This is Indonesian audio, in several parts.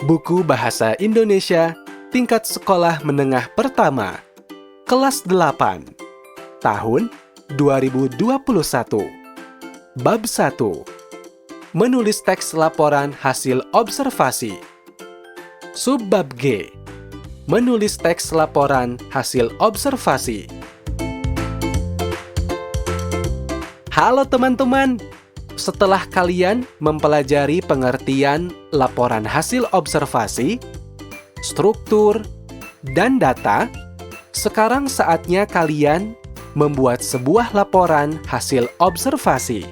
Buku Bahasa Indonesia Tingkat Sekolah Menengah Pertama Kelas 8 Tahun 2021 Bab 1 Menulis teks laporan hasil observasi. Subbab G Menulis teks laporan hasil observasi. Halo teman-teman, setelah kalian mempelajari pengertian laporan hasil observasi, struktur, dan data, sekarang saatnya kalian membuat sebuah laporan hasil observasi.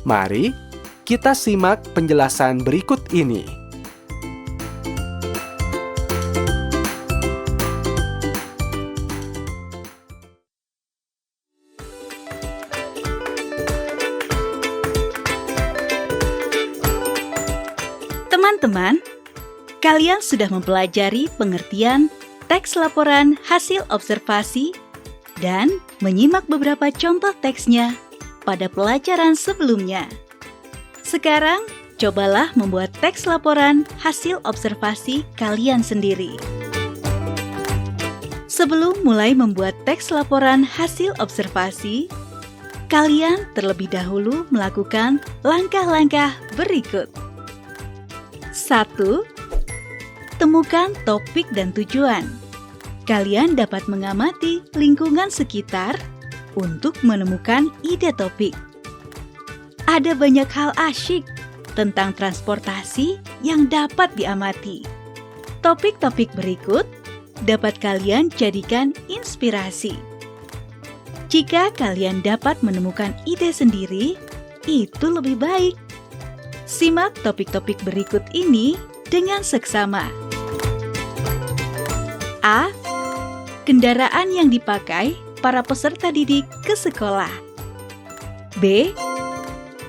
Mari kita simak penjelasan berikut ini. Teman-teman, kalian sudah mempelajari pengertian teks laporan hasil observasi dan menyimak beberapa contoh teksnya pada pelajaran sebelumnya. Sekarang, cobalah membuat teks laporan hasil observasi kalian sendiri. Sebelum mulai membuat teks laporan hasil observasi, kalian terlebih dahulu melakukan langkah-langkah berikut. 1. Temukan topik dan tujuan. Kalian dapat mengamati lingkungan sekitar untuk menemukan ide topik. Ada banyak hal asyik tentang transportasi yang dapat diamati. Topik-topik berikut dapat kalian jadikan inspirasi. Jika kalian dapat menemukan ide sendiri, itu lebih baik. Simak topik-topik berikut ini dengan seksama. A. Kendaraan yang dipakai para peserta didik ke sekolah. B.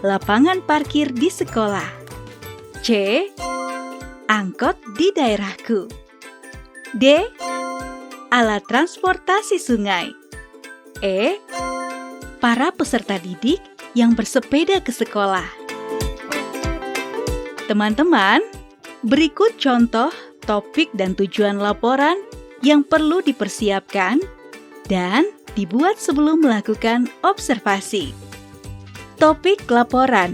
Lapangan parkir di sekolah. C. Angkot di daerahku. D. Alat transportasi sungai. E. Para peserta didik yang bersepeda ke sekolah. Teman-teman, berikut contoh topik dan tujuan laporan yang perlu dipersiapkan dan dibuat sebelum melakukan observasi. Topik laporan,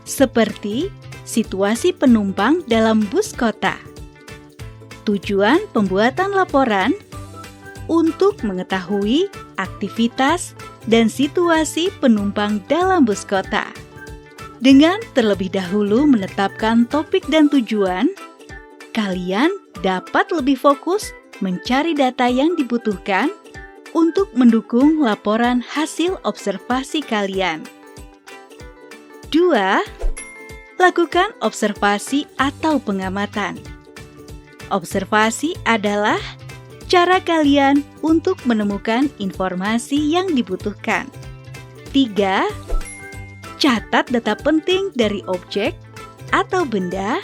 seperti situasi penumpang dalam bus kota. Tujuan pembuatan laporan untuk mengetahui aktivitas dan situasi penumpang dalam bus kota. Dengan terlebih dahulu menetapkan topik dan tujuan, kalian dapat lebih fokus mencari data yang dibutuhkan untuk mendukung laporan hasil observasi kalian. 2. Lakukan observasi atau pengamatan. Observasi adalah cara kalian untuk menemukan informasi yang dibutuhkan. 3. Catat data penting dari objek atau benda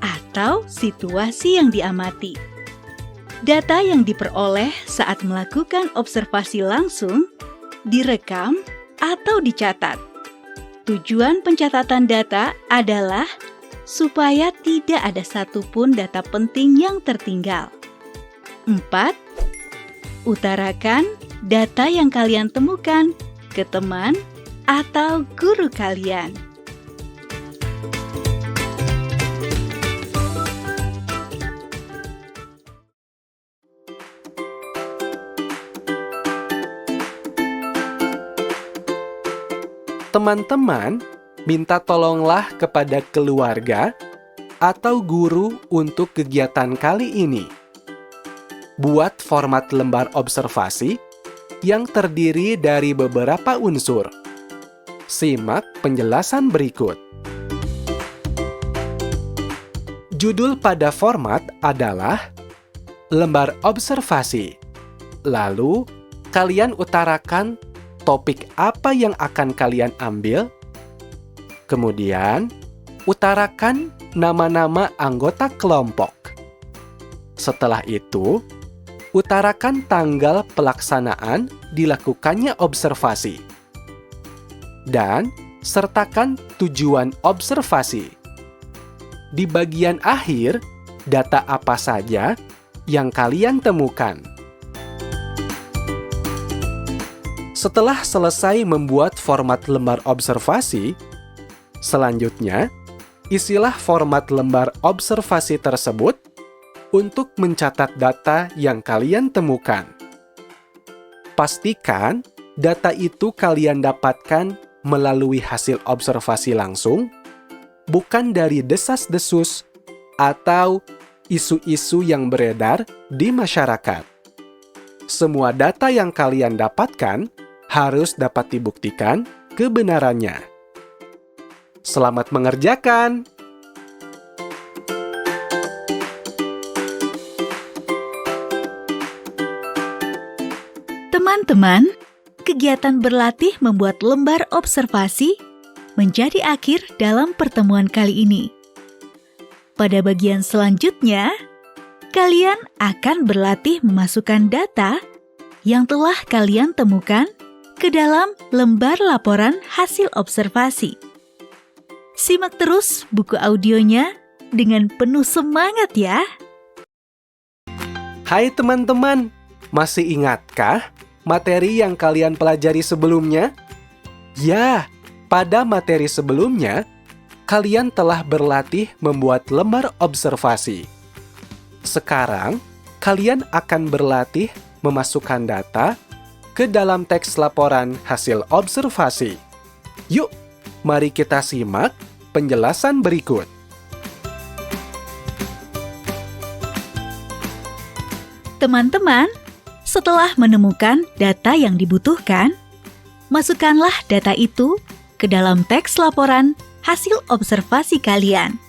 atau situasi yang diamati. Data yang diperoleh saat melakukan observasi langsung direkam atau dicatat. Tujuan pencatatan data adalah supaya tidak ada satupun data penting yang tertinggal. 4. Utarakan data yang kalian temukan ke teman atau guru kalian. Teman-teman, minta tolonglah kepada keluarga atau guru untuk kegiatan kali ini. Buat format lembar observasi yang terdiri dari beberapa unsur. Simak penjelasan berikut. Judul pada format adalah lembar observasi. Lalu, kalian utarakan topik apa yang akan kalian ambil. Kemudian, utarakan nama-nama anggota kelompok. Setelah itu, utarakan tanggal pelaksanaan dilakukannya observasi. Dan sertakan tujuan observasi. di bagian akhir data apa saja yang kalian temukan. Setelah selesai membuat format lembar observasi, selanjutnya isilah format lembar observasi tersebut untuk mencatat data yang kalian temukan. Pastikan data itu kalian dapatkan melalui hasil observasi langsung, bukan dari desas-desus atau isu-isu yang beredar di masyarakat. Semua data yang kalian dapatkan harus dapat dibuktikan kebenarannya. Selamat mengerjakan! Teman-teman, kegiatan berlatih membuat lembar observasi menjadi akhir dalam pertemuan kali ini. Pada bagian selanjutnya, kalian akan berlatih memasukkan data yang telah kalian temukan ke dalam lembar laporan hasil observasi. Simak terus buku audionya dengan penuh semangat ya! Hai teman-teman, masih ingatkah materi yang kalian pelajari sebelumnya? Ya, pada materi sebelumnya, kalian telah berlatih membuat lembar observasi. Sekarang, kalian akan berlatih memasukkan data ke dalam teks laporan hasil observasi. Yuk, mari kita simak penjelasan berikut. Teman-teman, setelah menemukan data yang dibutuhkan, masukkanlah data itu ke dalam teks laporan hasil observasi kalian.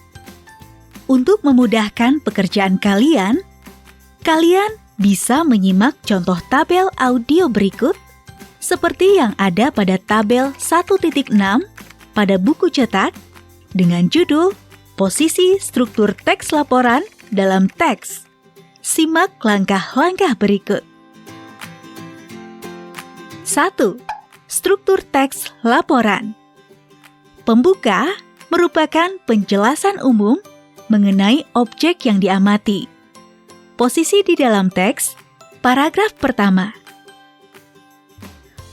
Untuk memudahkan pekerjaan kalian, kalian bisa menyimak contoh tabel audio berikut seperti yang ada pada tabel 1.6 pada buku cetak dengan judul Posisi Struktur Teks Laporan dalam Teks. Simak langkah-langkah berikut. 1. Struktur teks laporan. Pembuka merupakan penjelasan umum mengenai objek yang diamati. Posisi di dalam teks, paragraf pertama.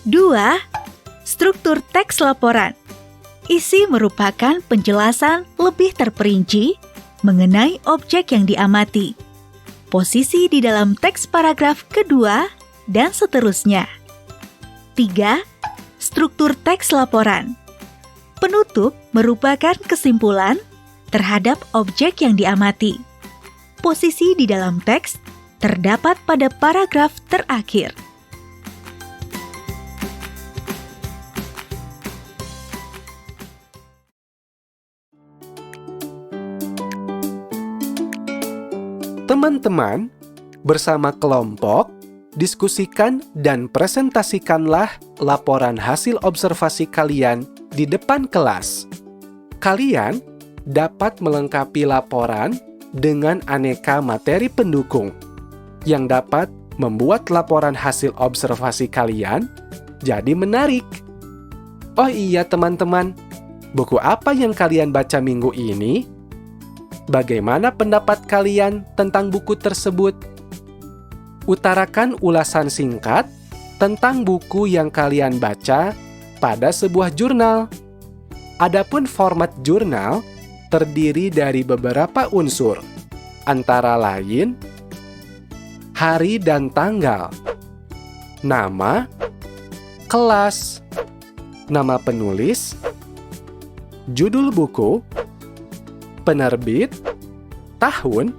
2. Struktur teks laporan. Isi merupakan penjelasan lebih terperinci mengenai objek yang diamati. Posisi di dalam teks paragraf kedua dan seterusnya. 3. Struktur teks laporan. Penutup merupakan kesimpulan terhadap objek yang diamati. Posisi di dalam teks terdapat pada paragraf terakhir. Teman-teman, bersama kelompok, diskusikan dan presentasikanlah laporan hasil observasi kalian di depan kelas. Kalian dapat melengkapi laporan dengan aneka materi pendukung yang dapat membuat laporan hasil observasi kalian jadi menarik. Oh iya teman-teman, buku apa yang kalian baca minggu ini? Bagaimana pendapat kalian tentang buku tersebut? Utarakan ulasan singkat tentang buku yang kalian baca pada sebuah jurnal. Adapun format jurnal terdiri dari beberapa unsur, antara lain hari dan tanggal, nama, kelas, nama penulis, judul buku, penerbit, tahun,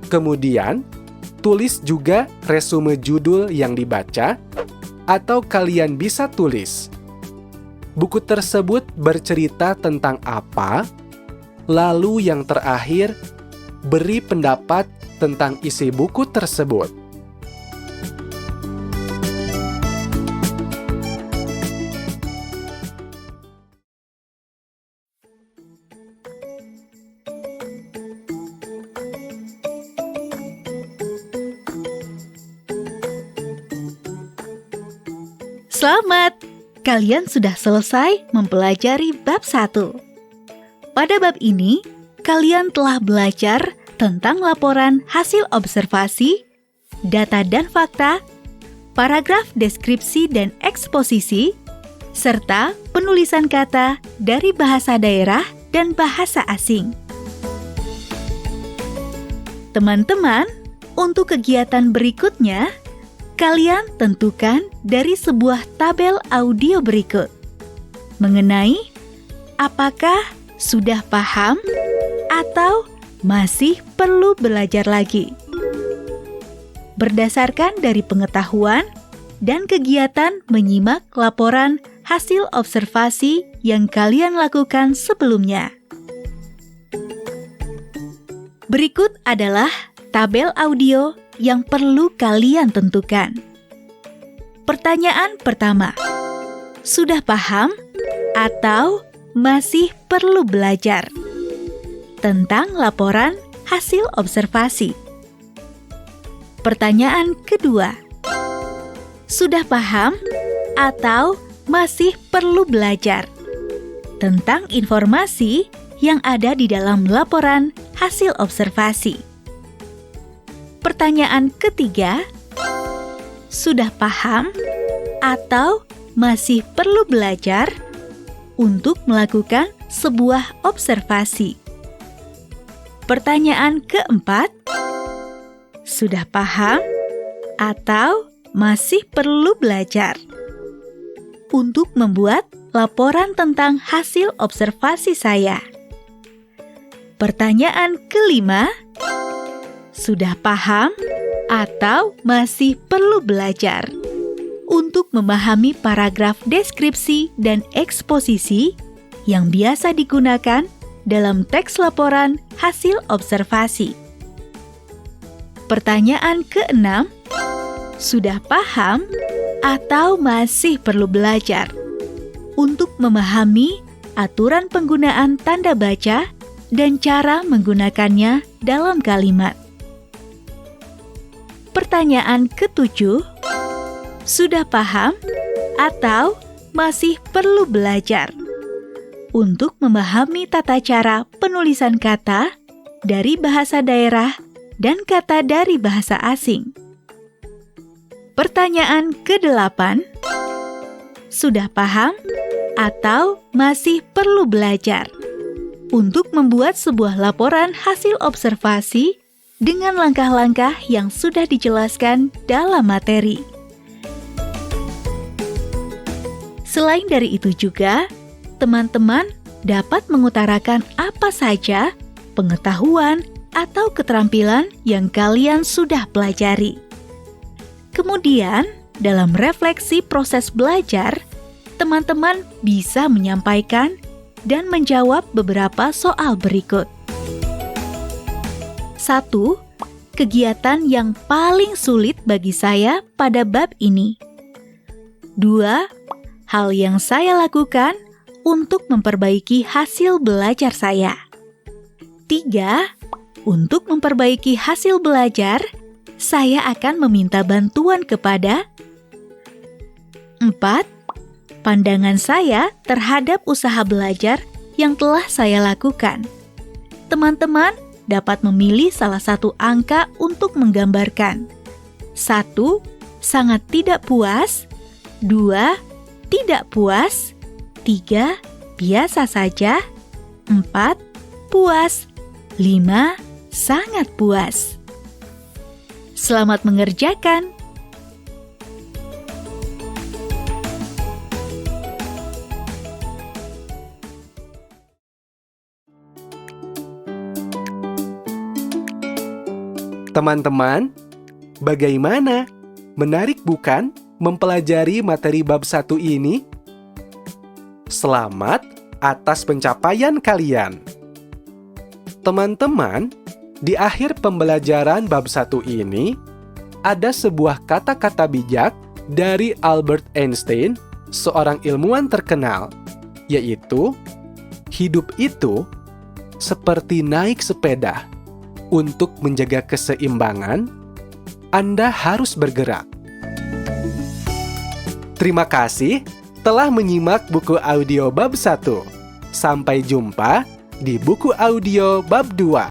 kemudian tulis juga resume judul yang dibaca, atau kalian bisa tulis. Buku tersebut bercerita tentang apa, lalu yang terakhir, beri pendapat tentang isi buku tersebut. Selamat! Kalian sudah selesai mempelajari bab 1. Pada bab ini, kalian telah belajar tentang laporan hasil observasi, data dan fakta, paragraf deskripsi dan eksposisi, serta penulisan kata dari bahasa daerah dan bahasa asing. Teman-teman, untuk kegiatan berikutnya, kalian tentukan dari sebuah tabel audio berikut mengenai apakah sudah paham atau masih perlu belajar lagi. Berdasarkan dari pengetahuan dan kegiatan menyimak laporan hasil observasi yang kalian lakukan sebelumnya. Berikut adalah tabel audio yang perlu kalian tentukan. Pertanyaan pertama, sudah paham atau masih perlu belajar tentang laporan hasil observasi? Pertanyaan kedua, sudah paham atau masih perlu belajar tentang informasi yang ada di dalam laporan hasil observasi? Pertanyaan ketiga, sudah paham atau masih perlu belajar untuk melakukan sebuah observasi? Pertanyaan keempat, sudah paham atau masih perlu belajar untuk membuat laporan tentang hasil observasi saya? Pertanyaan kelima, sudah paham atau masih perlu belajar untuk memahami paragraf deskripsi dan eksposisi yang biasa digunakan dalam teks laporan hasil observasi? Pertanyaan keenam, sudah paham atau masih perlu belajar untuk memahami aturan penggunaan tanda baca dan cara menggunakannya dalam kalimat? Pertanyaan ketujuh, sudah paham atau masih perlu belajar untuk memahami tata cara penulisan kata dari bahasa daerah dan kata dari bahasa asing? Pertanyaan kedelapan, sudah paham atau masih perlu belajar untuk membuat sebuah laporan hasil observasi dengan langkah-langkah yang sudah dijelaskan dalam materi? Selain dari itu juga, teman-teman dapat mengutarakan apa saja pengetahuan atau keterampilan yang kalian sudah pelajari. Kemudian, dalam refleksi proses belajar, teman-teman bisa menyampaikan dan menjawab beberapa soal berikut. 1. Kegiatan yang paling sulit bagi saya pada bab ini. 2. Hal yang saya lakukan untuk memperbaiki hasil belajar saya. 3. Untuk memperbaiki hasil belajar, saya akan meminta bantuan kepada. 4. Pandangan saya terhadap usaha belajar yang telah saya lakukan. Teman-teman dapat memilih salah satu angka untuk menggambarkan. 1. Sangat tidak puas. 2. Tidak puas. 3. Biasa saja. 4. Puas. 5. Sangat puas. Selamat mengerjakan. Teman-teman, bagaimana? Menarik bukan mempelajari materi bab 1 ini? Selamat atas pencapaian kalian. Teman-teman, di akhir pembelajaran bab 1 ini, ada sebuah kata-kata bijak dari Albert Einstein, seorang ilmuwan terkenal, yaitu, hidup itu seperti naik sepeda. Untuk menjaga keseimbangan, Anda harus bergerak. Terima kasih telah menyimak buku audio bab 1. Sampai jumpa di buku audio bab 2.